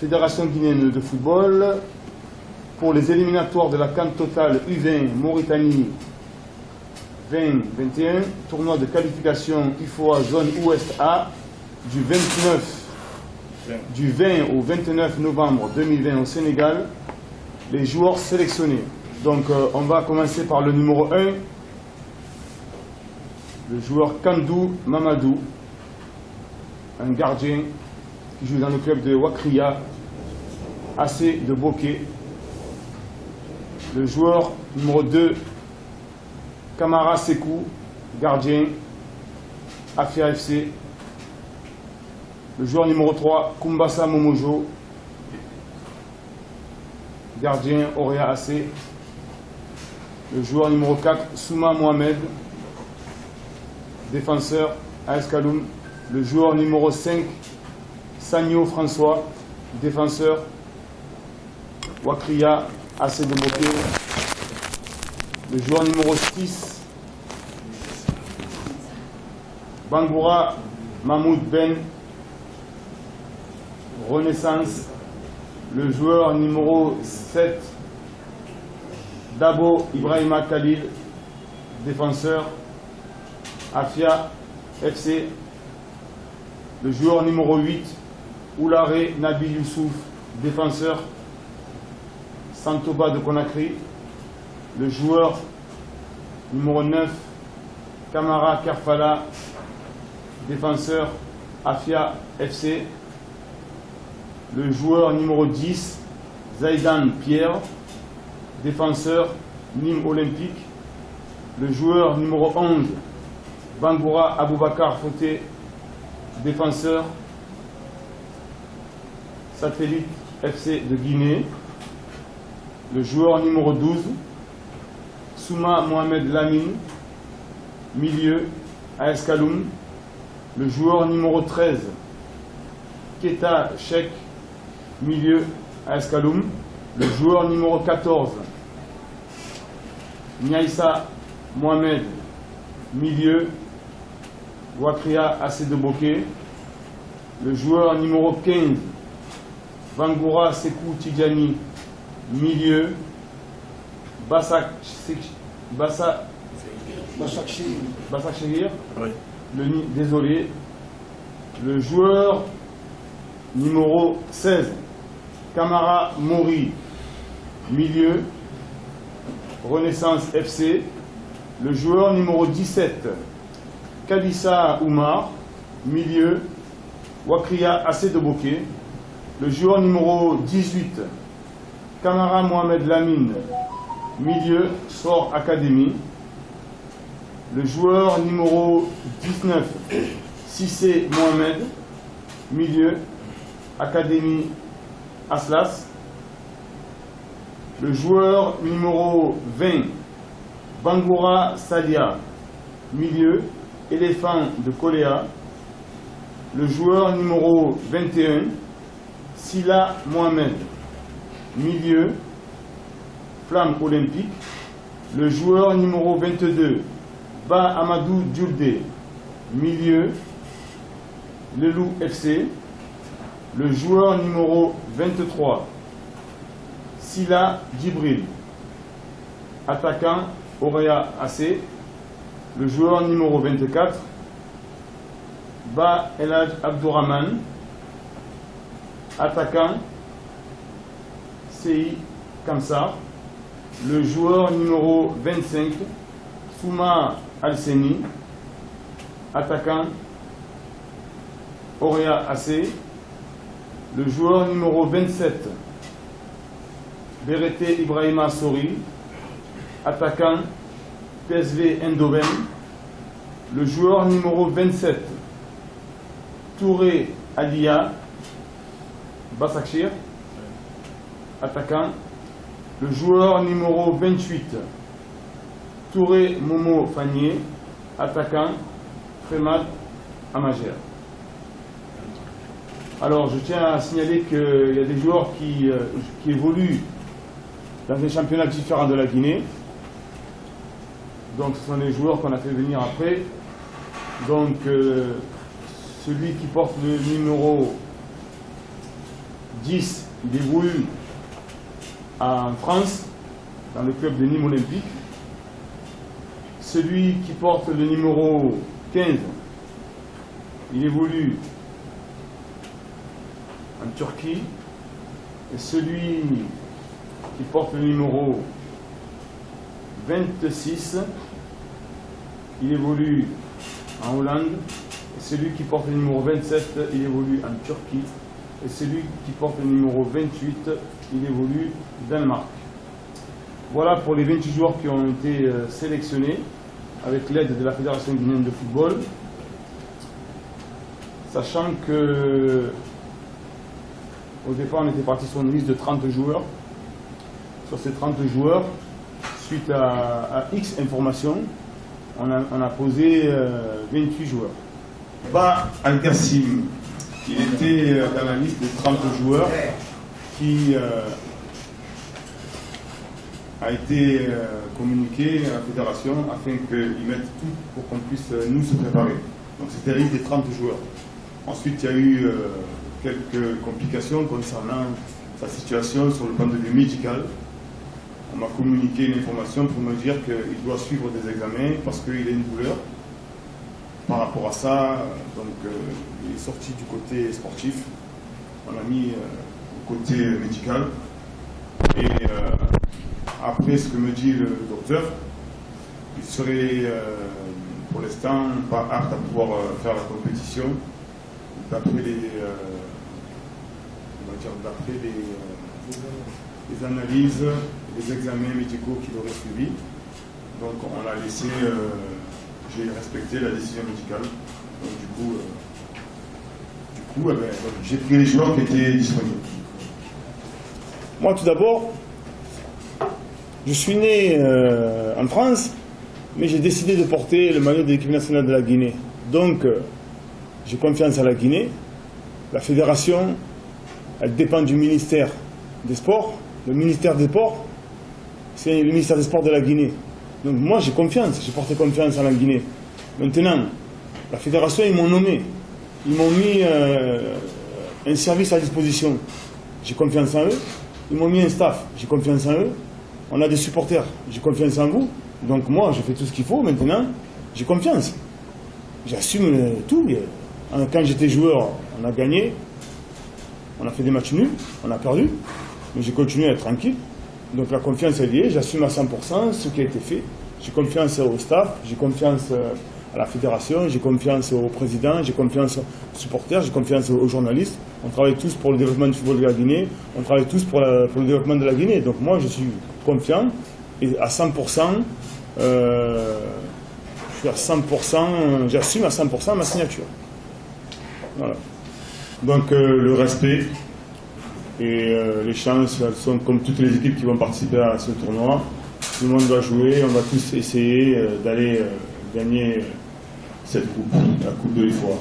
Fédération guinéenne de football, pour les éliminatoires de la CAN Total U20 Mauritanie 2021, tournoi de qualification IFOA zone Ouest A du 20 au 29 novembre 2020 au Sénégal, les joueurs sélectionnés. Donc on va commencer par le numéro 1, le joueur Kandou Mamadou, un gardien qui joue dans le club de Wakria, AC de Bokeh. Le joueur numéro 2, Kamara Sekou, gardien, Afia FC. Le joueur numéro 3, Kumbasa Momojo, gardien, Orea AC. Le joueur numéro 4, Souma Mohamed, défenseur, AS Kaloum. Le joueur numéro 5, Sagno François, défenseur, Wakria, AC de Bokeh. Le joueur numéro 6, Bangoura Mahmoud Ben, Renaissance. Le joueur numéro 7, Dabo Ibrahima Khalil, défenseur, Afia FC. Le joueur numéro 8, Oulare Nabi Youssouf, défenseur, Santoba de Conakry. Le joueur numéro 9, Kamara Kerfala, défenseur, Afia FC. Le joueur numéro 10, Zaidan Pierre, défenseur, Nîmes Olympique. Le joueur numéro 11, Bangoura Aboubakar Fouté, défenseur, Satellite FC de Guinée. Le joueur numéro 12, Souma Mohamed Lamine, milieu, AS Kaloum. Le joueur numéro 13, Keta Cheikh, milieu, AS Kaloum. Le joueur numéro 14, Niaïssa Mohamed, milieu, Wakria AC de Bokeh. Le joueur numéro 15, Bangoura Sekou Tidjani, milieu, Bassak Shehir, oui. Désolé. Le joueur numéro 16, Kamara Mori, milieu, Renaissance FC. Le joueur numéro 17, Kadissa Oumar, milieu, Wakria AC de Bokeh. Le joueur numéro 18, Kamara Mohamed Lamine, milieu, Sort Académie. Le joueur numéro 19, Sissé Mohamed, milieu, Académie Aslas. Le joueur numéro 20, Bangoura Salia, milieu, Éléphant de Koléa. Le joueur numéro 21, Silla Mohamed, milieu, Flamme Olympique. Le joueur numéro 22, Ba Amadou Djoulde, milieu, Lelou FC. Le joueur numéro 23, Silla Djibril, attaquant, Orea AC. Le joueur numéro 24, Ba Elhadj Abdourahman, attaquant, CI Kamsar. Le joueur numéro 25, Souma Alseni, attaquant, Orea AC. Le joueur numéro 27, Berete Ibrahima Sori, attaquant, PSV Eindhoven. Le joueur numéro 27, Touré Adia, Basaksehir, attaquant. Le joueur numéro 28, Touré Momo Fagné, attaquant, Fremad Amager. Alors je tiens à signaler qu'il y a des joueurs qui évoluent dans des championnats différents de la Guinée. Donc ce sont les joueurs qu'on a fait venir après. Donc celui qui porte le numéro 10, il évolue en France, dans le club de Nîmes Olympique. Celui qui porte le numéro 15, il évolue en Turquie. Et celui qui porte le numéro 26, il évolue en Hollande. Et celui qui porte le numéro 27, il évolue en Turquie. Et celui qui porte le numéro 28, il évolue au Danemark. Voilà pour les 28 joueurs qui ont été sélectionnés avec l'aide de la Fédération guinéenne de football. Sachant que au départ, on était parti sur une liste de 30 joueurs. Sur ces 30 joueurs, suite à X informations, on a posé 28 joueurs. Bah, Al-Kassim, il était dans la liste de 30 joueurs qui a été communiqué à la fédération afin qu'ils mettent tout pour qu'on puisse nous se préparer. Donc c'était la liste des 30 joueurs. Ensuite, il y a eu quelques complications concernant sa situation sur le point de vue médical. On m'a communiqué une information pour me dire qu'il doit suivre des examens parce qu'il a une douleur. Par rapport à ça, donc, il est sorti du côté sportif. On l'a mis au côté médical. Et après ce que me dit le docteur, il serait pour l'instant pas apte à pouvoir faire la compétition d'après les analyses, les examens médicaux qu'il aurait suivis. Donc on l'a laissé, j'ai respecté la décision médicale. Donc du coup j'ai pris les joueurs qui étaient disponibles. Moi tout d'abord, je suis né en France, mais j'ai décidé de porter le maillot de l'équipe nationale de la Guinée. Donc j'ai confiance à la Guinée. La fédération, elle dépend du ministère des Sports. Le ministère des Sports, c'est le ministère des Sports de la Guinée. Donc moi j'ai confiance, j'ai porté confiance à la Guinée. Maintenant, la fédération, ils m'ont nommé. Ils m'ont mis un service à disposition. J'ai confiance en eux. Ils m'ont mis un staff, j'ai confiance en eux. On a des supporters, j'ai confiance en vous. Donc moi, je fais tout ce qu'il faut. Maintenant, j'ai confiance. J'assume tout. Quand j'étais joueur, on a gagné. On a fait des matchs nuls, on a perdu. Mais j'ai continué à être tranquille. Donc la confiance est liée. J'assume à 100% ce qui a été fait. J'ai confiance au staff, j'ai confiance à la fédération, j'ai confiance au président, j'ai confiance aux supporters, j'ai confiance aux journalistes. On travaille tous pour le développement du football de la Guinée. On travaille tous pour le développement de la Guinée. Donc moi, je suis confiant et à 100%, je suis à 100%, j'assume à 100% ma signature. Voilà. Donc le respect et les chances, elles sont comme toutes les équipes qui vont participer à ce tournoi. Tout le monde va jouer, on va tous essayer d'aller gagner cette coupe, la Coupe de l'IFOA.